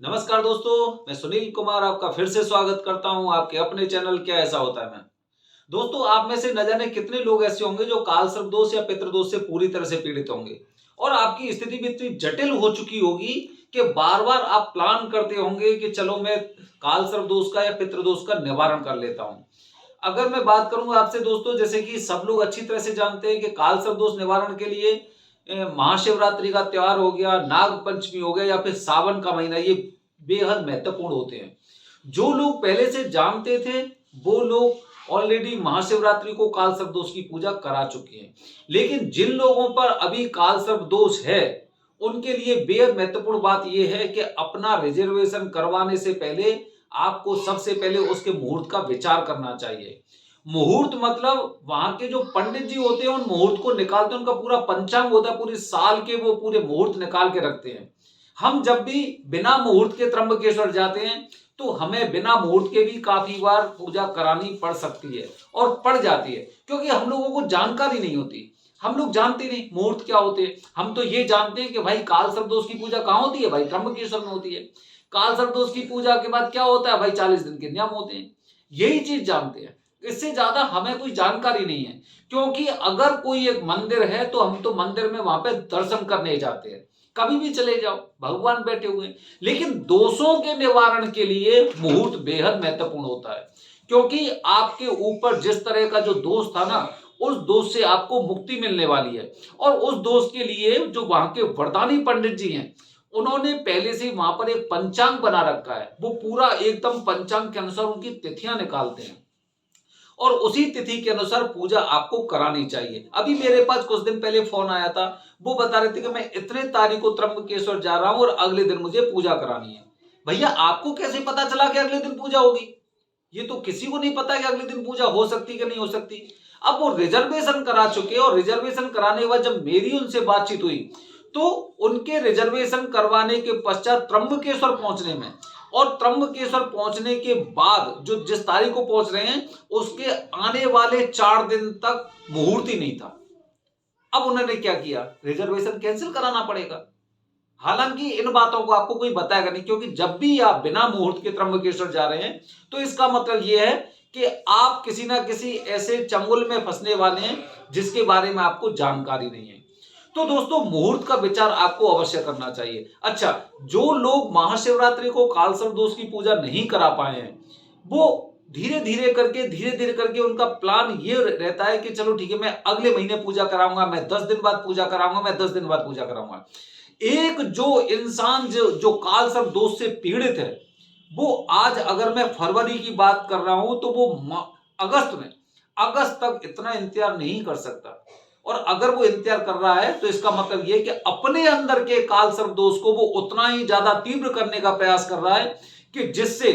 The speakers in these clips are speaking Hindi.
नमस्कार दोस्तों, मैं सुनील कुमार आपका फिर से स्वागत करता हूं आपके अपने चैनल क्या ऐसा होता है में। दोस्तों, आप में से न जाने कितने लोग ऐसे होंगे जो काल सर्प दोष या पितृदोष से पूरी तरह से पीड़ित होंगे और आपकी स्थिति भी इतनी जटिल हो चुकी होगी कि बार-बार आप प्लान करते होंगे कि चलो मैं काल सर्प दोष का या पितृदोष का निवारण कर लेता हूं। अगर मैं बात करूं आपसे दोस्तों, जैसे कि सब लोग अच्छी तरह से जानते हैं कि काल सर्प दोष निवारण के लिए महाशिवरात्रि का त्योहार हो गया, नाग पंचमी हो गया या फिर सावन का महीना, ये बेहद महत्वपूर्ण होते हैं। जो लोग पहले से जानते थे वो लोग ऑलरेडी महाशिवरात्रि को काल सर्प दोष की पूजा करा चुके हैं। लेकिन जिन लोगों पर अभी काल सर्प दोष है उनके लिए बेहद महत्वपूर्ण बात यह है कि अपना रिजर्वेशन करवाने से पहले आपको सबसे पहले उसके मुहूर्त का विचार करना चाहिए। मुहूर्त मतलब वहां के जो पंडित जी होते हैं उन मुहूर्त को निकालते हैं, उनका पूरा पंचांग होता है, पूरे साल के वो पूरे मुहूर्त निकाल के रखते हैं। हम जब भी बिना मुहूर्त के त्र्यंबकेश्वर जाते हैं तो हमें बिना मुहूर्त के भी काफी बार पूजा करानी पड़ सकती है और पड़ जाती है, क्योंकि हम लोगों को जानकारी नहीं होती। हम लोग जानते नहीं मुहूर्त क्या होते हैं। हम तो ये जानते हैं कि भाई काल सर्प दोष की पूजा कहाँ होती है, भाई त्र्यंबकेश्वर में होती है। काल सर्प दोष की पूजा के बाद क्या होता है, भाई 40 दिन के नियम होते हैं। यही चीज जानते हैं, इससे ज्यादा हमें कोई जानकारी नहीं है। क्योंकि अगर कोई एक मंदिर है तो हम तो मंदिर में वहां पे दर्शन करने जाते हैं, कभी भी चले जाओ, भगवान बैठे हुए हैं। लेकिन दोषों के निवारण के लिए मुहूर्त बेहद महत्वपूर्ण होता है, क्योंकि आपके ऊपर जिस तरह का जो दोष था ना, उस दोष से आपको मुक्ति मिलने वाली है। और उस दोष के लिए जो वहां के वरदानी पंडित जी हैं, उन्होंने पहले से वहां पर एक पंचांग बना रखा है। वो पूरा एकदम पंचांग के अनुसार उनकी तिथियां निकालते हैं और उसी तिथि के अनुसार पूजा आपको करानी चाहिए। अभी मेरे पास कुछ दिन पहले फोन आया था, वो बता रहे थे कि मैं इतने तारीख को त्र्यंबकेश्वर जा रहा हूं और अगले दिन मुझे पूजा करानी है। भैया, आपको कैसे पता चला कि अगले दिन पूजा होगी? ये तो किसी को नहीं पता कि अगले दिन पूजा हो सकती कि नहीं हो सकती। अब वो रिजर्वेशन करा चुके और रिजर्वेशन कराने के बाद जब मेरी उनसे बातचीत हुई तो उनके रिजर्वेशन करवाने के पश्चात त्र्यंबकेश्वर पहुंचने में और त्र्यंबकेश्वर पहुंचने के बाद जो जिस तारीख को पहुंच रहे हैं उसके आने वाले 4 दिन तक मुहूर्त ही नहीं था। अब उन्होंने क्या किया, रिजर्वेशन कैंसिल कराना पड़ेगा। हालांकि इन बातों को आपको कोई बताएगा नहीं, क्योंकि जब भी आप बिना मुहूर्त के त्र्यंबकेश्वर जा रहे हैं तो इसका मतलब यह है कि आप किसी ना किसी ऐसे चंगुल में फंसने वाले हैं जिसके बारे में आपको जानकारी नहीं है। तो दोस्तों, मुहूर्त का विचार आपको अवश्य करना चाहिए। अच्छा, जो लोग महाशिवरात्रि को कालसर्प दोष की पूजा नहीं करा पाए हैं, वो धीरे धीरे करके उनका प्लान ये रहता है कि चलो ठीक है, मैं अगले महीने पूजा कराऊंगा, मैं 10 दिन बाद पूजा कराऊंगा, मैं 10 दिन बाद पूजा कराऊंगा। एक जो इंसान जो जो काल सर्प दोष से पीड़ित है, वो आज अगर मैं फरवरी की बात कर रहा हूं तो वो अगस्त तक इतना इंतजार नहीं कर सकता। और अगर वो इंतजार कर रहा है तो इसका मतलब ये कि अपने अंदर के काल सर्प दोष को वो उतना ही ज्यादा तीव्र करने का प्रयास कर रहा है कि जिससे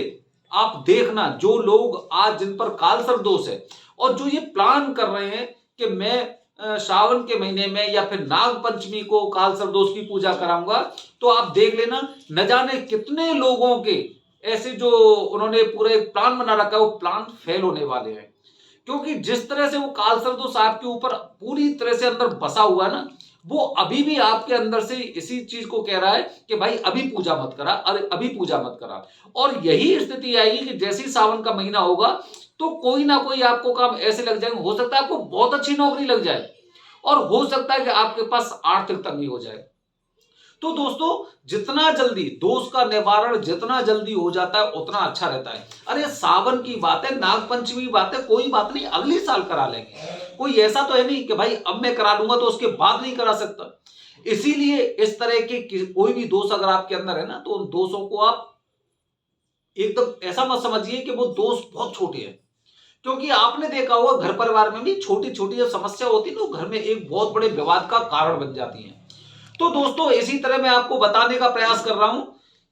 आप देखना, जो लोग आज जिन पर काल सर्प दोष है और जो ये प्लान कर रहे हैं कि मैं श्रावण के महीने में या फिर नाग पंचमी को काल सर्प दोष की पूजा कराऊंगा, तो आप देख लेना न जाने कितने लोगों के ऐसे जो उन्होंने पूरा एक प्लान बना रखा है वो प्लान फेल होने वाले हैं। क्योंकि जिस तरह से वो काल सर्प दोष आपके ऊपर पूरी तरह से अंदर बसा हुआ है ना, वो अभी भी आपके अंदर से इसी चीज को कह रहा है कि भाई अभी पूजा मत करा, अरे अभी पूजा मत करा। और यही स्थिति आएगी कि जैसे ही सावन का महीना होगा तो कोई ना कोई आपको काम ऐसे लग जाएंगे, हो सकता है आपको बहुत अच्छी नौकरी लग जाए और हो सकता है कि आपके पास आर्थिक तंगी हो जाए। तो दोस्तों, जितना जल्दी दोष का निवारण जितना जल्दी हो जाता है उतना अच्छा रहता है। अरे सावन की बात है, नाग पंचमी की बात है, कोई बात नहीं, अगले साल करा लेंगे। कोई ऐसा तो है नहीं कि भाई अब मैं करा लूंगा तो उसके बाद नहीं करा सकता। इसीलिए इस तरह के कोई भी दोष अगर आपके अंदर है ना, तो उन दोषों को आप एकदम ऐसा मत समझिए कि वो दोष बहुत छोटे हैं। क्योंकि आपने देखा होगा घर परिवार में भी छोटी छोटी जो समस्या होती है ना, घर में एक बहुत बड़े विवाद का कारण बन जाती है। तो दोस्तों, इसी तरह मैं आपको बताने का प्रयास कर रहा हूं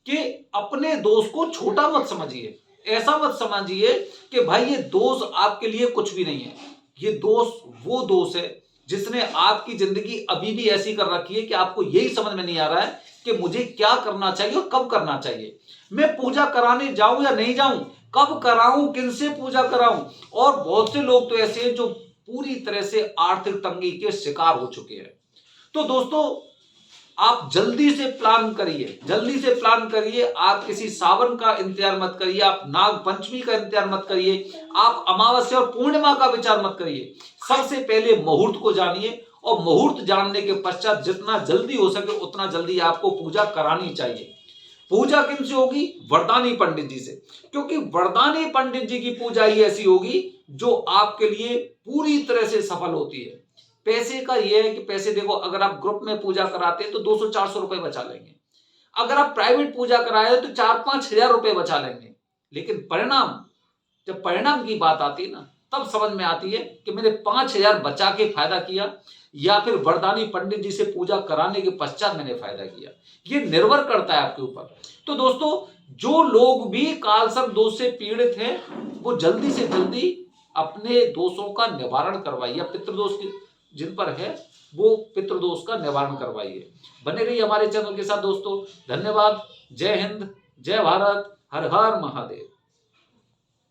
कि अपने दोस्त को छोटा मत समझिए। ऐसा मत समझिए कि भाई ये दोस्त आपके लिए कुछ भी नहीं है। ये दोस्त वो दोस्त है जिसने आपकी जिंदगी अभी भी ऐसी कर रखी है कि आपको यही समझ में नहीं आ रहा है कि मुझे क्या करना चाहिए और कब करना चाहिए। मैं पूजा कराने जाऊं या नहीं जाऊं, कब कराऊं, किनसे पूजा कराऊं। और बहुत से लोग तो ऐसे हैं जो पूरी तरह से आर्थिक तंगी के शिकार हो चुके हैं। तो दोस्तों, आप जल्दी से प्लान करिए, जल्दी से प्लान करिए। आप किसी सावन का इंतजार मत करिए, आप नाग पंचमी का इंतजार मत करिए, आप अमावस्या और पूर्णिमा का विचार मत करिए। सबसे पहले मुहूर्त को जानिए और मुहूर्त जानने के पश्चात जितना जल्दी हो सके उतना जल्दी आपको पूजा करानी चाहिए। पूजा किनसे होगी? वरदानी पंडित जी से, क्योंकि वरदानी पंडित जी की पूजा ही ऐसी होगी जो आपके लिए पूरी तरह से सफल होती है। पैसे का यह है कि पैसे देखो, अगर आप ग्रुप में पूजा कराते हैं तो 200-400 रुपए बचा लेंगे। अगर आप प्राइवेट पूजा कराए तो 4-5 हजार रुपए बचा लेंगे। लेकिन परिणाम, जब परिणाम की बात आती है ना, तब समझ में आती है कि मैंने 5,000 बचा के फायदा किया या फिर वरदानी पंडित जी से पूजा कराने के पश्चात मैंने फायदा किया। ये निर्भर करता है आपके ऊपर। तो दोस्तों, जो लोग भी कालसर्प दोष से पीड़ित हैं वो जल्दी से जल्दी अपने दोषों का निवारण करवाइए। पितृदोष जिन पर है वो पितृदोष का निवारण करवाइए। बने रहिए हमारे चैनल के साथ दोस्तों। धन्यवाद। जय हिंद, जय भारत, हर हर महादेव।